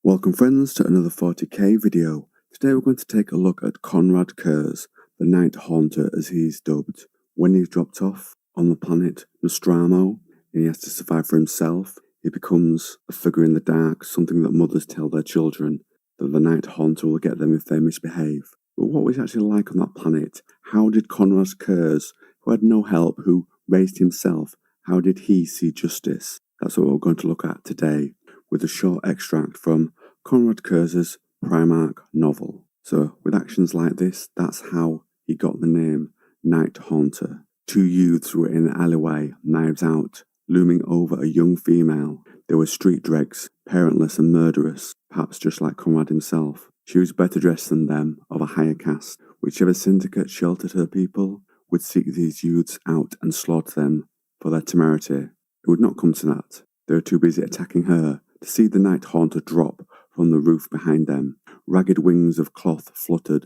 Welcome friends to another 40k video. Today we're going to take a look at Konrad Kurze, the Night Haunter as he's dubbed. When he's dropped off on the planet Nostramo and he has to survive for himself, he becomes a figure in the dark, something that mothers tell their children, that the Night Haunter will get them if they misbehave. But what was he actually like on that planet? How did Konrad Kurze, who had no help, who raised himself, how did he see justice? That's what we're going to look at today, with a short extract from Konrad Kurze's Primarch novel. So, with actions like this, that's how he got the name Night Haunter. Two youths were in an alleyway, knives out, looming over a young female. They were street dregs, parentless and murderous, perhaps just like Konrad himself. She was better dressed than them, of a higher caste. Whichever syndicate sheltered her people would seek these youths out and slaughter them for their temerity. It would not come to that. They were too busy attacking her to see the Night Haunter drop from the roof behind them. Ragged wings of cloth fluttered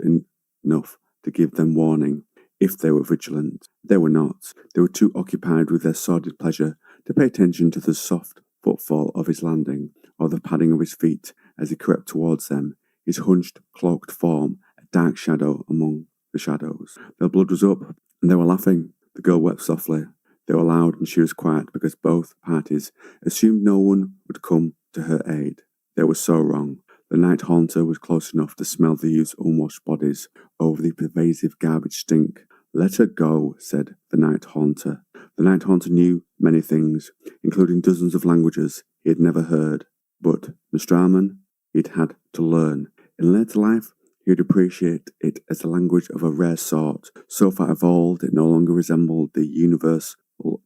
enough to give them warning, if they were vigilant. They were not. They were too occupied with their sordid pleasure to pay attention to the soft footfall of his landing, or the padding of his feet as he crept towards them, his hunched, cloaked form a dark shadow among the shadows. Their blood was up, and they were laughing. The girl wept softly. They were loud and she was quiet because both parties assumed no one would come to her aid. They were so wrong. The Night Haunter was close enough to smell the youth's unwashed bodies over the pervasive garbage stink. "Let her go," said the Night Haunter. The Night Haunter knew many things, including dozens of languages he had never heard. But Nostramo he'd had to learn. In later life, he would appreciate it as a language of a rare sort, so far evolved it no longer resembled the universal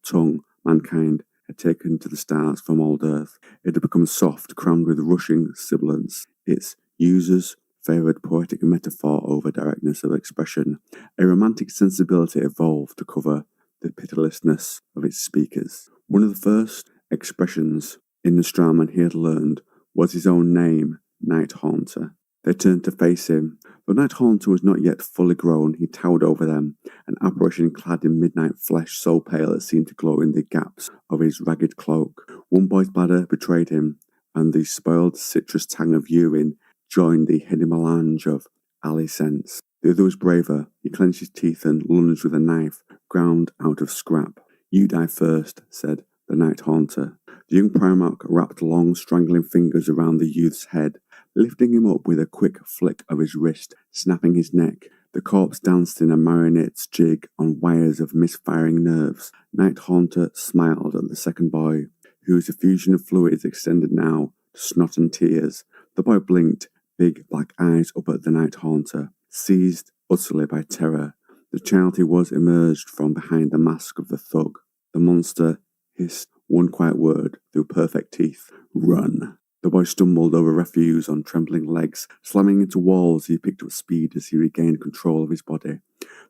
tongue mankind had taken to the stars from old Earth. It had become soft, crammed with rushing sibilance. Its users favoured poetic metaphor over directness of expression. A romantic sensibility evolved to cover the pitilessness of its speakers. One of the first expressions in Nostramo he had learned was his own name, Night Haunter. They turned to face him. The Night Haunter was not yet fully grown. He towered over them, an apparition clad in midnight flesh so pale it seemed to glow in the gaps of his ragged cloak. One boy's bladder betrayed him, and the spoiled citrus tang of urine joined the hidden melange of alley scents. The other was braver. He clenched his teeth and lunged with a knife, ground out of scrap. "You die first," said the Night Haunter. The young Primarch wrapped long, strangling fingers around the youth's head, lifting him up with a quick flick of his wrist, snapping his neck. The corpse danced in a marionette's jig on wires of misfiring nerves. Night Haunter smiled at the second boy, whose effusion of fluids extended now to snot and tears. The boy blinked, big black eyes up at the Night Haunter, seized utterly by terror. The child he was emerged from behind the mask of the thug. The monster hissed one quiet word through perfect teeth: "Run." The boy stumbled over refuse on trembling legs, slamming into walls. He picked up speed as he regained control of his body.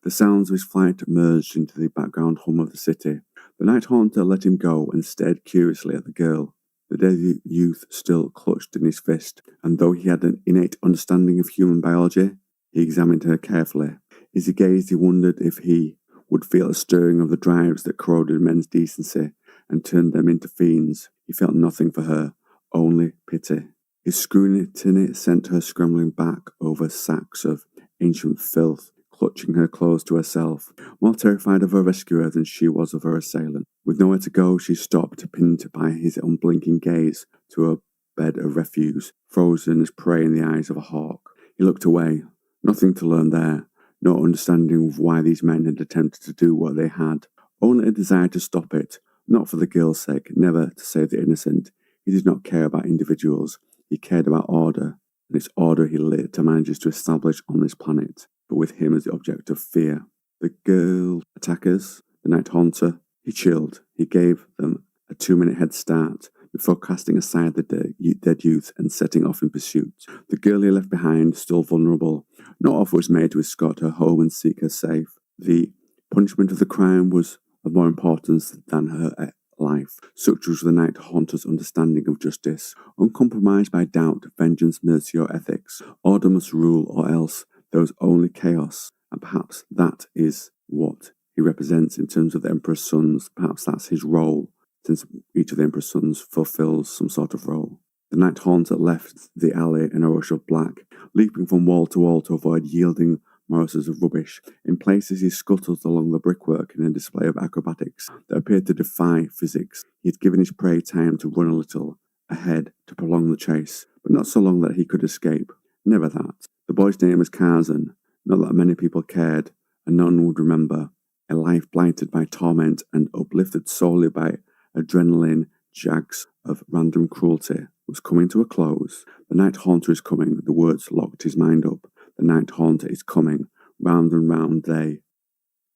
The sounds of his flight merged into the background hum of the city. The Night Haunter let him go and stared curiously at the girl. The dead youth still clutched in his fist, and though he had an innate understanding of human biology, he examined her carefully. As he gazed, he wondered if he would feel a stirring of the drives that corroded men's decency and turned them into fiends. He felt nothing for her, only pity. His scrutiny sent her scrambling back over sacks of ancient filth, clutching her clothes to herself, more terrified of her rescuer than she was of her assailant. With nowhere to go, she stopped, pinned by his unblinking gaze to a bed of refuse, frozen as prey in the eyes of a hawk. He looked away. Nothing to learn there. No understanding of why these men had attempted to do what they had. Only a desire to stop it, not for the girl's sake, never to save the innocent. He did not care about individuals. He cared about order, and it's order he later manages to establish on this planet, but with him as the object of fear. The girl attackers, the Night Haunter, he chilled. He gave them a 2-minute head start before casting aside the dead youth and setting off in pursuit. The girl he left behind, still vulnerable. No offer was made to escort her home and seek her safe. The punishment of the crime was of more importance than her life. Such was the Night Haunter's understanding of justice, uncompromised by doubt, vengeance, mercy, or ethics. Order must rule, or else there was only chaos, and perhaps that is what he represents in terms of the Emperor's sons. Perhaps that's his role, since each of the Emperor's sons fulfills some sort of role. The night haunter left the alley in a rush of black, leaping from wall to wall to avoid yielding morasses of rubbish. In places he scuttled along the brickwork in a display of acrobatics that appeared to defy physics. He had given his prey time to run a little ahead to prolong the chase, but not so long that he could escape. Never that. The boy's name was Karzan, not that many people cared, and none would remember. A life blighted by torment and uplifted solely by adrenaline jags of random cruelty was coming to a close. The night haunter is coming, the words locked his mind up. The night haunter is coming. Round and round they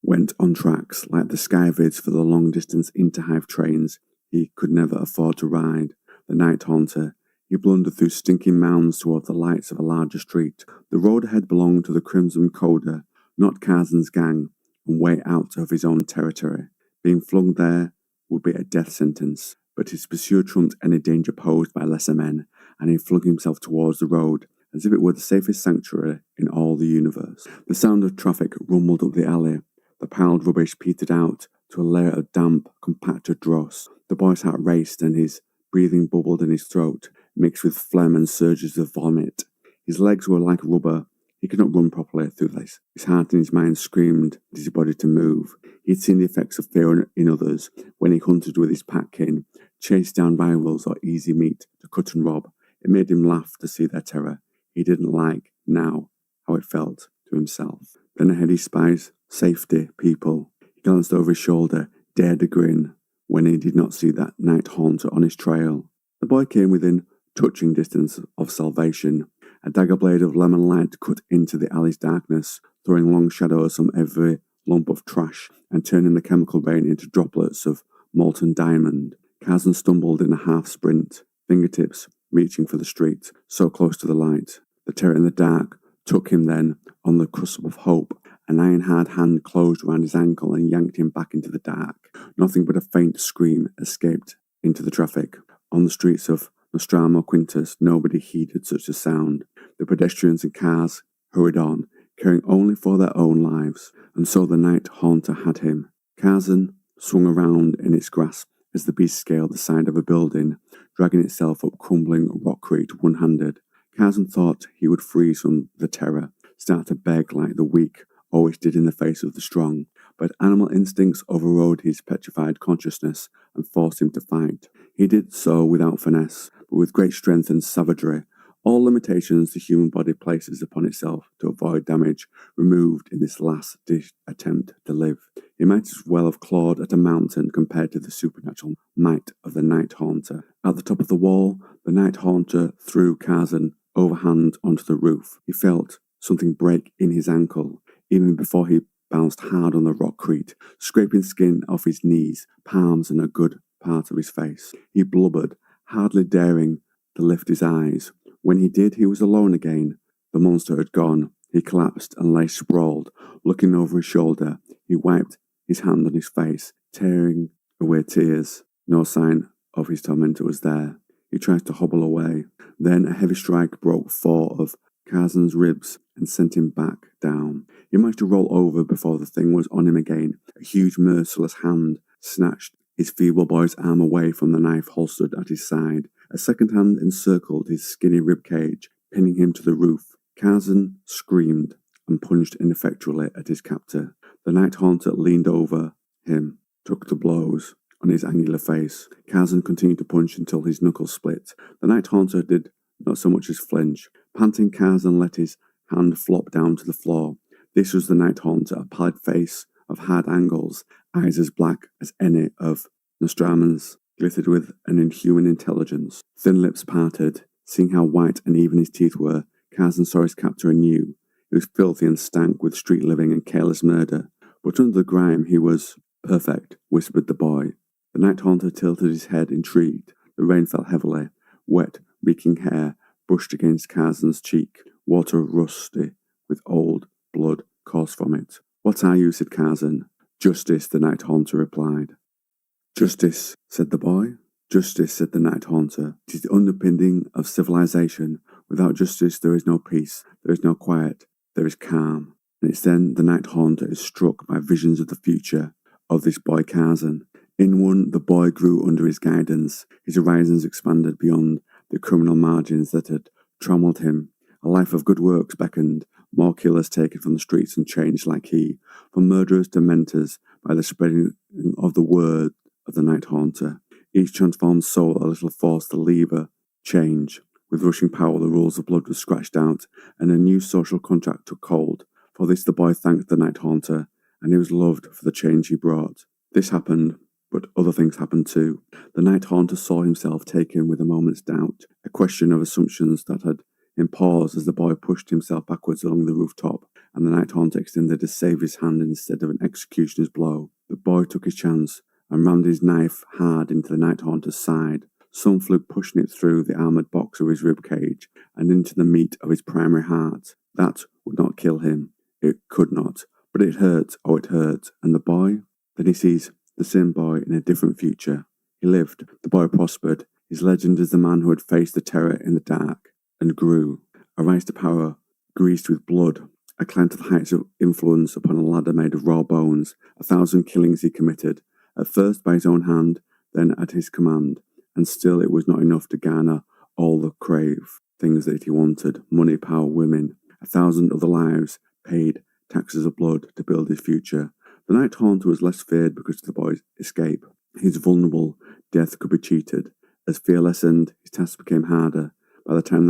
went on tracks, like the sky vids for the long-distance interhive trains he could never afford to ride. The night haunter, he blundered through stinking mounds toward the lights of a larger street. The road ahead belonged to the Crimson Coda, not Karzan's gang, and way out of his own territory. Being flung there would be a death sentence, but his pursuer trumped any danger posed by lesser men, and he flung himself towards the road, as if it were the safest sanctuary in all the universe. The sound of traffic rumbled up the alley. The piled rubbish petered out to a layer of damp, compacted dross. The boy's heart raced, and his breathing bubbled in his throat, mixed with phlegm and surges of vomit. His legs were like rubber. He could not run properly through this. His heart and his mind screamed at his body to move. He had seen the effects of fear in others when he hunted with his pack-kin, chased down rivals or easy meat to cut and rob. It made him laugh to see their terror. He didn't like, now, how it felt to himself. Then ahead he spies safety, people. He glanced over his shoulder, dared a grin, when he did not see that night haunter on his trail. The boy came within touching distance of salvation. A dagger blade of lemon light cut into the alley's darkness, throwing long shadows from every lump of trash and turning the chemical rain into droplets of molten diamond. Karzan stumbled in a half-sprint, fingertips reaching for the street, so close to the light. The terror in the dark took him then, on the cusp of hope. An iron-hard hand closed around his ankle and yanked him back into the dark. Nothing but a faint scream escaped into the traffic. On the streets of Nostramo Quintus, nobody heeded such a sound. The pedestrians and cars hurried on, caring only for their own lives, and so the night haunter had him. Karzan swung around in its grasp as the beast scaled the side of a building, dragging itself up crumbling rockcrete one-handed. Karzan thought he would freeze from the terror, start to beg like the weak always did in the face of the strong, but animal instincts overrode his petrified consciousness and forced him to fight. He did so without finesse, but with great strength and savagery. All limitations the human body places upon itself to avoid damage removed in this last-ditch attempt to live. He might as well have clawed at a mountain compared to the supernatural might of the night haunter. At the top of the wall, the night haunter threw Karzan overhand onto the roof. He felt something break in his ankle, even before he bounced hard on the rockcrete, scraping skin off his knees, palms, and a good part of his face. He blubbered, hardly daring to lift his eyes. When he did, he was alone again. The monster had gone. He collapsed and lay sprawled, looking over his shoulder. He wiped his hand on his face, tearing away tears. No sign of his tormentor was there. He tried to hobble away. Then a heavy strike broke four of Karzan's ribs and sent him back down. He managed to roll over before the thing was on him again. A huge, merciless hand snatched his feeble boy's arm away from the knife holstered at his side. A second hand encircled his skinny rib cage, pinning him to the roof. Karzan screamed and punched ineffectually at his captor. The night haunter leaned over him, took to blows on his angular face. Karzan continued to punch until his knuckles split. The night haunter did not so much as flinch. Panting, Karzan let his hand flop down to the floor. This was the night haunter, a pallid face of hard angles, eyes as black as any of Nostramo's, glittered with an inhuman intelligence. Thin lips parted. Seeing how white and even his teeth were, Karzan saw his captor anew. He was filthy and stank with street living and careless murder, but under the grime he was perfect, whispered the boy. The night haunter tilted his head, intrigued. The rain fell heavily. Wet, reeking hair brushed against Karzan's cheek. Water rusty with old blood coursed from it. What are you? Said Karzan. Justice, the night haunter replied. Justice, said the boy. Justice, said the night haunter. It is the underpinning of civilization. Without justice there is no peace, there is no quiet, there is calm. And it's then the night haunter is struck by visions of the future of this boy Karzan. In one, the boy grew under his guidance. His horizons expanded beyond the criminal margins that had trammeled him. A life of good works beckoned, more killers taken from the streets and changed like he, from murderers to mentors, by the spreading of the word of the Night Haunter. Each transformed soul a little force to lever, change. With rushing power, the rules of blood were scratched out, and a new social contract took hold. For this the boy thanked the Night Haunter, and he was loved for the change he brought. This happened, but other things happened too. The Night Haunter saw himself taken with a moment's doubt, a question of assumptions that had him pause as the boy pushed himself backwards along the rooftop, and the Night Haunter extended a saviour's hand instead of an executioner's blow. The boy took his chance and rammed his knife hard into the Night Haunter's side. Some flew pushing it through the armoured box of his rib cage and into the meat of his primary heart. That would not kill him. It could not. But it hurt, oh it hurt. And the boy? Then he sees the same boy in a different future. He lived. The boy prospered. His legend as the man who had faced the terror in the dark and grew. A rise to power, greased with blood. A climb to the heights of influence upon a ladder made of raw bones. 1,000 killings he committed, at first by his own hand, then at his command. And still it was not enough to garner all the crave things that he wanted. Money, power, women. 1,000 other lives, paid taxes of blood to build his future. The Night Haunter was less feared because of the boy's escape. He was vulnerable. Death could be cheated. As fear lessened, his task became harder. By the time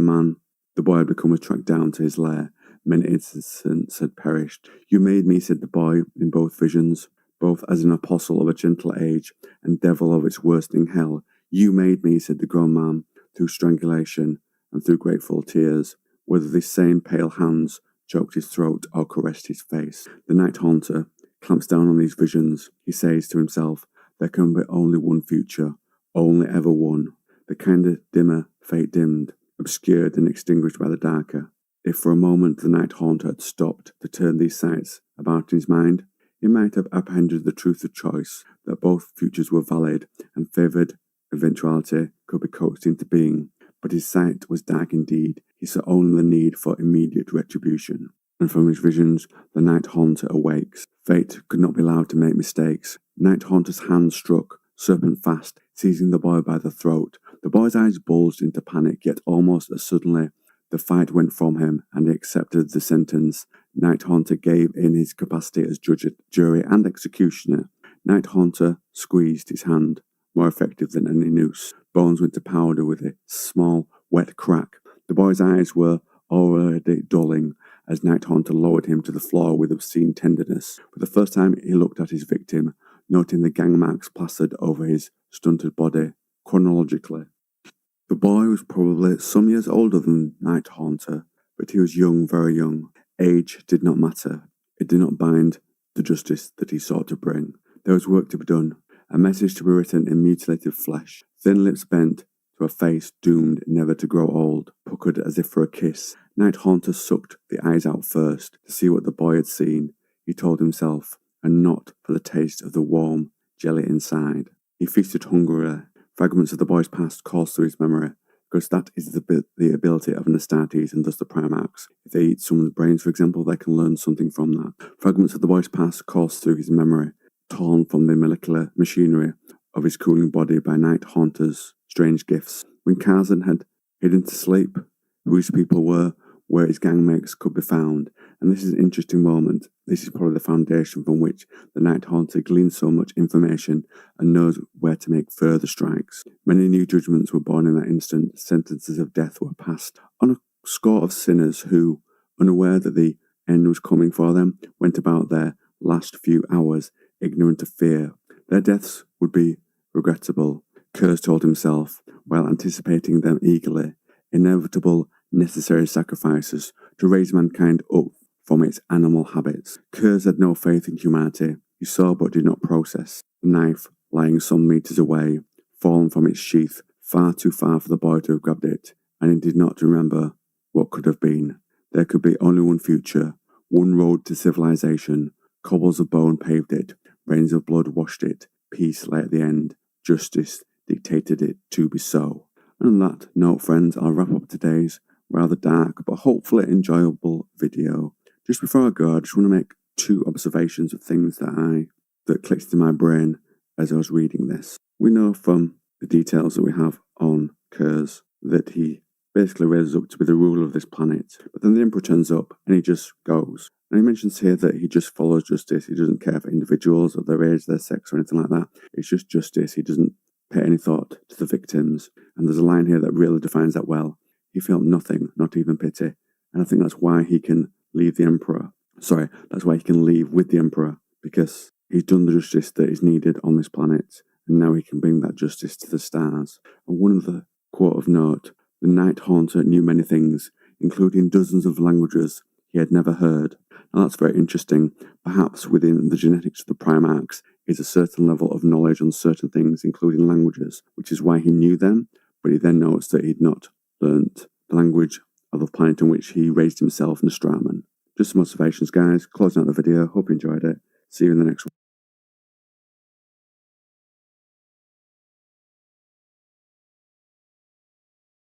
the boy had become tracked down to his lair, many innocents had perished. You made me, said the boy in both visions, both as an apostle of a gentle age and devil of its worsting hell. You made me, said the grown man, through strangulation and through grateful tears, whether these same pale hands choked his throat or caressed his face. The Night Haunter clamps down on these visions. He says to himself, there can be only one future, only ever one. The kind of dimmer fate dimmed, obscured and extinguished by the darker. If for a moment the Night Haunter had stopped to turn these sights about in his mind, he might have apprehended the truth of choice, that both futures were valid and favoured eventuality could be coaxed into being. But his sight was dark indeed. He saw only the need for immediate retribution. And from his visions, the Night Haunter awakes. Fate could not be allowed to make mistakes. Night Haunter's hand struck, serpent fast, seizing the boy by the throat. The boy's eyes bulged into panic, yet almost as suddenly the fight went from him, and he accepted the sentence. Night Haunter gave in his capacity as judge, jury, and executioner. Night Haunter squeezed his hand, more effective than any noose. Bones went to powder with a small, wet crack. The boy's eyes were already dulling as Night Haunter lowered him to the floor with obscene tenderness. For the first time he looked at his victim, noting the gang marks plastered over his stunted body. Chronologically, the boy was probably some years older than Night Haunter, but he was young, very young. Age did not matter. It did not bind the justice that he sought to bring. There was work to be done, a message to be written in mutilated flesh. Thin lips bent to a face doomed never to grow old, puckered as if for a kiss. Night Haunter sucked the eyes out first to see what the boy had seen, he told himself, and not for the taste of the warm jelly inside. He feasted hungrily. Fragments of the boy's past coursed through his memory, because that is the ability of an Astartes and thus the Primarchs. If they eat someone's brains, for example, they can learn something from that. Fragments of the boy's past coursed through his memory, torn from the molecular machinery of his cooling body by Night Haunter's strange gifts. When Kazan had hidden to sleep, who his people were, where his gangmates could be found, and this is an interesting moment. This is probably the foundation from which the Night Haunter gleans so much information and knows where to make further strikes. Many new judgments were born in that instant. Sentences of death were passed on a score of sinners who, unaware that the end was coming for them, went about their last few hours ignorant of fear. Their deaths would be regrettable, Kurze told himself, while anticipating them eagerly. Inevitable, necessary sacrifices to raise mankind up from its animal habits. Kurze had no faith in humanity. He saw but did not process. The knife, lying some meters away, fallen from its sheath, far too far for the boy to have grabbed it, and he did not remember what could have been. There could be only one future, one road to civilization. Cobbles of bone paved it, rains of blood washed it, peace lay at the end, justice dictated it to be so. And on that note, friends, I'll wrap up today's rather dark but hopefully enjoyable video. Just before I go, I just want to make two observations of things that clicked in my brain as I was reading this. We know from the details that we have on Kurze, that he basically raises up to be the ruler of this planet. But then the Emperor turns up and he just goes. And he mentions here that he just follows justice. He doesn't care for individuals or their age, their sex, or anything like that. It's just justice. He doesn't pay any thought to the victims. And there's a line here that really defines that well. He felt nothing, not even pity. And I think that's why he can leave the Emperor. Sorry, that's why he can leave with the Emperor, because he's done the justice that is needed on this planet. And now he can bring that justice to the stars. And one of the quote of note, the Night Haunter knew many things, including dozens of languages he had never heard. Now that's very interesting. Perhaps within the genetics of the Primarchs is a certain level of knowledge on certain things, including languages, which is why he knew them, but he then noticed that he'd not learnt the language of the planet on which he raised himself, Nostramo. Just some observations, guys. Closing out the video. Hope you enjoyed it. See you in the next one.